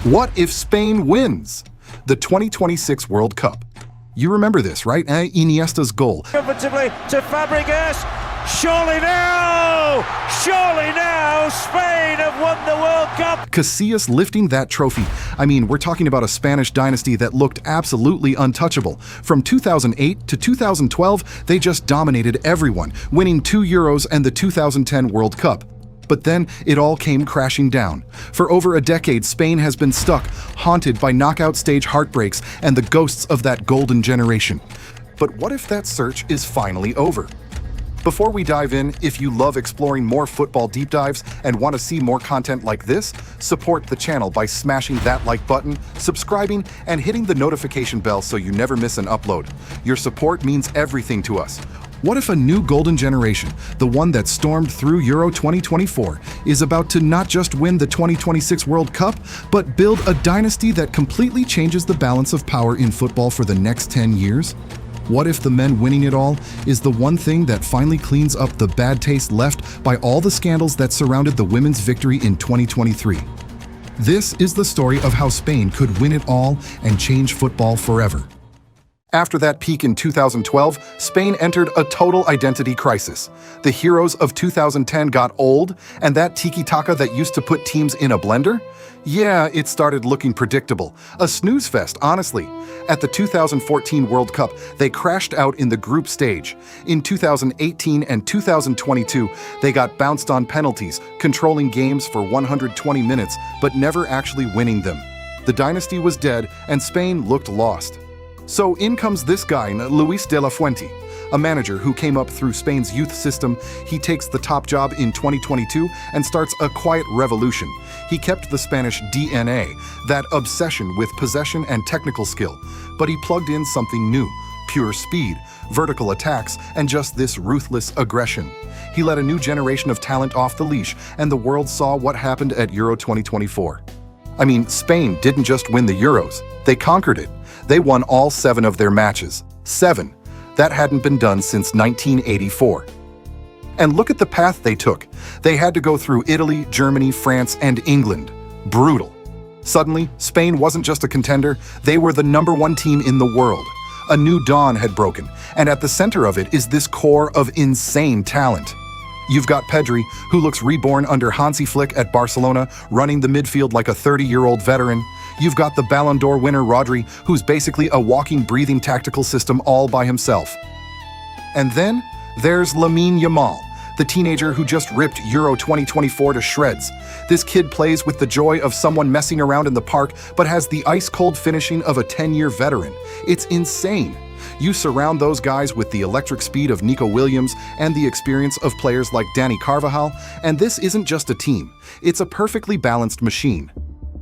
What if Spain wins the 2026 World Cup? You remember this, right? Iniesta's goal. Comfortably to Fabregas. Surely now! Surely now! Spain have won the World Cup! Casillas lifting that trophy. I mean, we're talking about a Spanish dynasty that looked absolutely untouchable. From 2008 to 2012, they just dominated everyone, winning 2 Euros and the 2010 World Cup. But then it all came crashing down. For over a decade, Spain has been stuck, haunted by knockout stage heartbreaks and the ghosts of that golden generation. But what if that search is finally over? Before we dive in, if you love exploring more football deep dives and want to see more content like this, support the channel by smashing that like button, subscribing, and hitting the notification bell so you never miss an upload. Your support means everything to us. What if a new golden generation, the one that stormed through Euro 2024, is about to not just win the 2026 World Cup, but build a dynasty that completely changes the balance of power in football for the next 10 years? What if the men winning it all is the one thing that finally cleans up the bad taste left by all the scandals that surrounded the women's victory in 2023? This is the story of how Spain could win it all and change football forever. After that peak in 2012, Spain entered a total identity crisis. The heroes of 2010 got old, and that tiki-taka that used to put teams in a blender? Yeah, it started looking predictable. A snooze fest, honestly. At the 2014 World Cup, they crashed out in the group stage. In 2018 and 2022, they got bounced on penalties, controlling games for 120 minutes, but never actually winning them. The dynasty was dead, and Spain looked lost. So in comes this guy, Luis de la Fuente, a manager who came up through Spain's youth system. He takes the top job in 2022 and starts a quiet revolution. He kept the Spanish DNA, that obsession with possession and technical skill, but he plugged in something new: pure speed, vertical attacks, and just this ruthless aggression. He let a new generation of talent off the leash, and the world saw what happened at Euro 2024. I mean, Spain didn't just win the Euros, they conquered it. They won all 7 of their matches. 7. That hadn't been done since 1984. And look at the path they took. They had to go through Italy, Germany, France, and England. Brutal. Suddenly, Spain wasn't just a contender, they were the #1 team in the world. A new dawn had broken, and at the center of it is this core of insane talent. You've got Pedri, who looks reborn under Hansi Flick at Barcelona, running the midfield like a 30-year-old veteran. You've got the Ballon d'Or winner Rodri, who's basically a walking, breathing tactical system all by himself. And then there's Lamine Yamal, the teenager who just ripped Euro 2024 to shreds. This kid plays with the joy of someone messing around in the park, but has the ice-cold finishing of a 10-year veteran. It's insane. You surround those guys with the electric speed of Nico Williams and the experience of players like Dani Carvajal, and this isn't just a team, it's a perfectly balanced machine.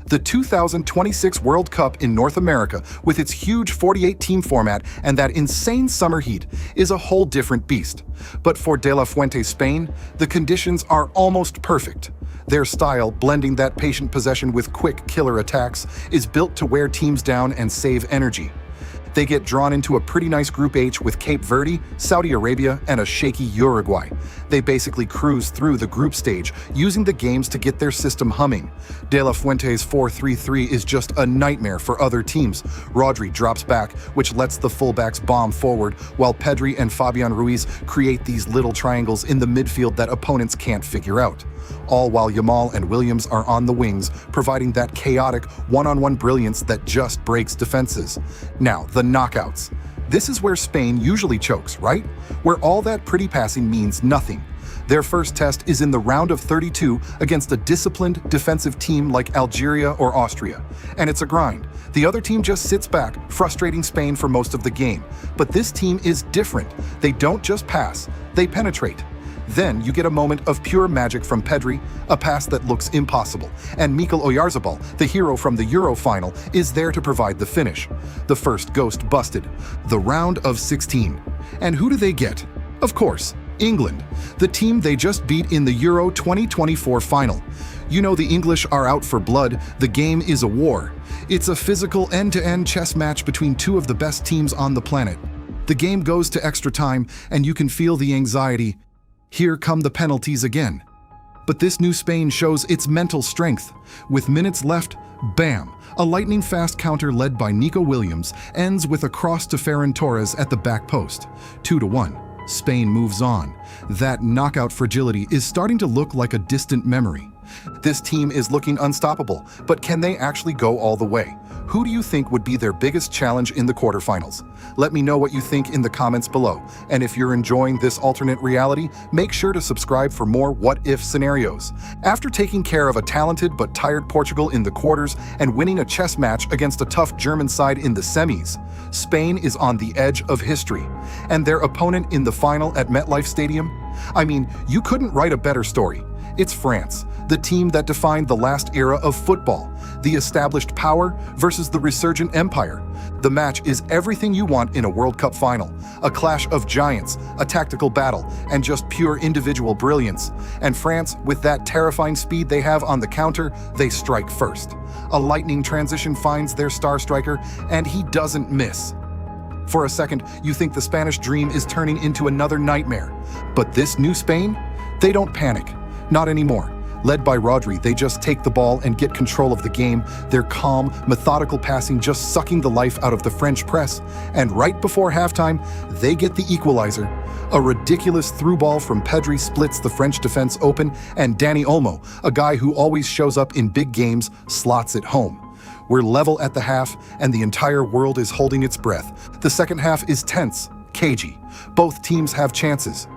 The 2026 World Cup in North America, with its huge 48-team format and that insane summer heat, is a whole different beast. But for De La Fuente Spain, the conditions are almost perfect. Their style, blending that patient possession with quick killer attacks, is built to wear teams down and save energy. They get drawn into a pretty nice Group H with Cape Verde, Saudi Arabia, and a shaky Uruguay. They basically cruise through the group stage, using the games to get their system humming. De La Fuente's 4-3-3 is just a nightmare for other teams. Rodri drops back, which lets the fullbacks bomb forward, while Pedri and Fabian Ruiz create these little triangles in the midfield that opponents can't figure out. All while Yamal and Williams are on the wings, providing that chaotic one-on-one brilliance that just breaks defenses. Now, the knockouts. This is where Spain usually chokes, right? Where all that pretty passing means nothing. Their first test is in the round of 32 against a disciplined, defensive team like Algeria or Austria. And it's a grind. The other team just sits back, frustrating Spain for most of the game. But this team is different. They don't just pass, they penetrate. Then you get a moment of pure magic from Pedri, a pass that looks impossible, and Mikel Oyarzabal, the hero from the Euro final, is there to provide the finish. The first ghost busted. The round of 16. And who do they get? Of course, England, the team they just beat in the Euro 2024 final. You know the English are out for blood, the game is a war. It's a physical end-to-end chess match between two of the best teams on the planet. The game goes to extra time, and you can feel the anxiety. Here come the penalties again. But this new Spain shows its mental strength. With minutes left, bam! A lightning-fast counter led by Nico Williams ends with a cross to Ferran Torres at the back post. 2-1. Spain moves on. That knockout fragility is starting to look like a distant memory. This team is looking unstoppable, but can they actually go all the way? Who do you think would be their biggest challenge in the quarterfinals? Let me know what you think in the comments below. And if you're enjoying this alternate reality, make sure to subscribe for more what-if scenarios. After taking care of a talented but tired Portugal in the quarters and winning a chess match against a tough German side in the semis, Spain is on the edge of history. And their opponent in the final at MetLife Stadium? I mean, you couldn't write a better story. It's France, the team that defined the last era of football, the established power versus the resurgent empire. The match is everything you want in a World Cup final, a clash of giants, a tactical battle, and just pure individual brilliance. And France, with that terrifying speed they have on the counter, they strike first. A lightning transition finds their star striker, and he doesn't miss. For a second, you think the Spanish dream is turning into another nightmare. But this new Spain? They don't panic. Not anymore. Led by Rodri, they just take the ball and get control of the game, their calm, methodical passing just sucking the life out of the French press. And right before halftime, they get the equalizer. A ridiculous through ball from Pedri splits the French defense open, and Dani Olmo, a guy who always shows up in big games, slots it home. We're level at the half, and the entire world is holding its breath. The second half is tense, cagey. Both teams have chances.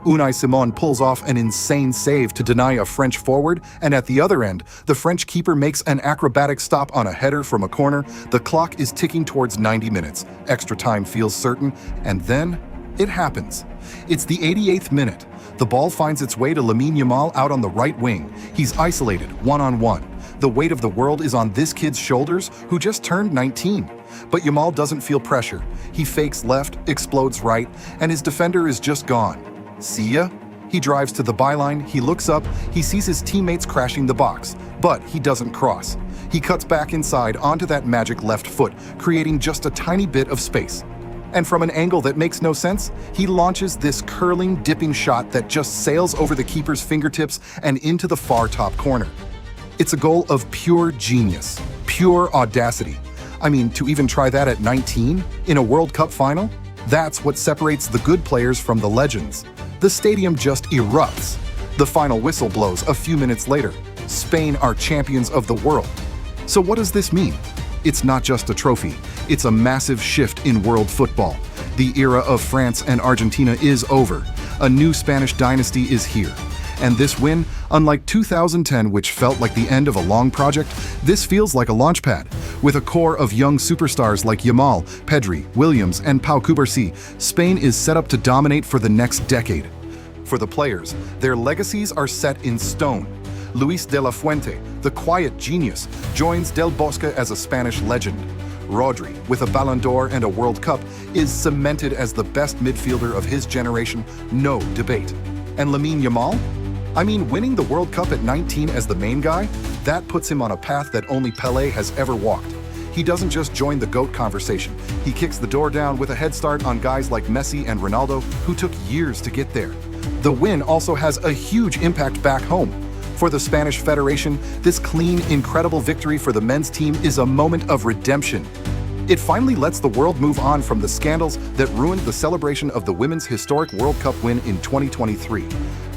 Unai Simon pulls off an insane save to deny a French forward, and at the other end, the French keeper makes an acrobatic stop on a header from a corner. The clock is ticking towards 90 minutes. Extra time feels certain, and then it happens. It's the 88th minute. The ball finds its way to Lamine Yamal out on the right wing. He's isolated, one-on-one. The weight of the world is on this kid's shoulders, who just turned 19. But Yamal doesn't feel pressure. He fakes left, explodes right, and his defender is just gone. See ya? He drives to the byline, he looks up, he sees his teammates crashing the box, but he doesn't cross. He cuts back inside onto that magic left foot, creating just a tiny bit of space. And from an angle that makes no sense, he launches this curling, dipping shot that just sails over the keeper's fingertips and into the far top corner. It's a goal of pure genius, pure audacity. I mean, to even try that at 19 in a World Cup final? That's what separates the good players from the legends. The stadium just erupts. The final whistle blows a few minutes later. Spain are champions of the world. So what does this mean? It's not just a trophy. It's a massive shift in world football. The era of France and Argentina is over. A new Spanish dynasty is here. And this win, unlike 2010, which felt like the end of a long project, this feels like a launchpad. With a core of young superstars like Yamal, Pedri, Williams, and Pau Cubarsí, Spain is set up to dominate for the next decade. For the players, their legacies are set in stone. Luis de la Fuente, the quiet genius, joins Del Bosque as a Spanish legend. Rodri, with a Ballon d'Or and a World Cup, is cemented as the best midfielder of his generation, no debate. And Lamine Yamal? I mean, winning the World Cup at 19 as the main guy, that puts him on a path that only Pelé has ever walked. He doesn't just join the GOAT conversation. He kicks the door down with a head start on guys like Messi and Ronaldo, who took years to get there. The win also has a huge impact back home. For the Spanish Federation, this clean, incredible victory for the men's team is a moment of redemption. It finally lets the world move on from the scandals that ruined the celebration of the women's historic World Cup win in 2023.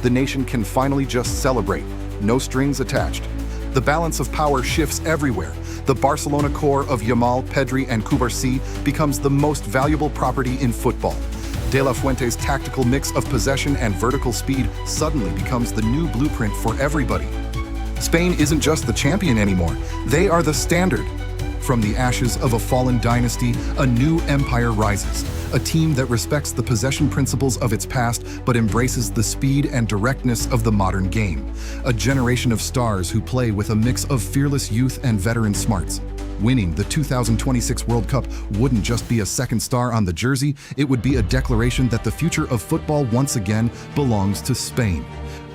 The nation can finally just celebrate, no strings attached. The balance of power shifts everywhere. The Barcelona core of Yamal, Pedri, and Cubarsí becomes the most valuable property in football. De La Fuente's tactical mix of possession and vertical speed suddenly becomes the new blueprint for everybody. Spain isn't just the champion anymore, they are the standard. From the ashes of a fallen dynasty, a new empire rises. A team that respects the possession principles of its past but embraces the speed and directness of the modern game. A generation of stars who play with a mix of fearless youth and veteran smarts. Winning the 2026 World Cup wouldn't just be a second star on the jersey, it would be a declaration that the future of football once again belongs to Spain.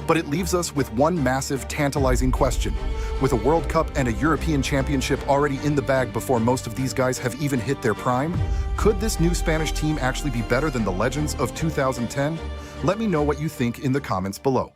But it leaves us with one massive, tantalizing question. With a World Cup and a European Championship already in the bag before most of these guys have even hit their prime, could this new Spanish team actually be better than the legends of 2010? Let me know what you think in the comments below.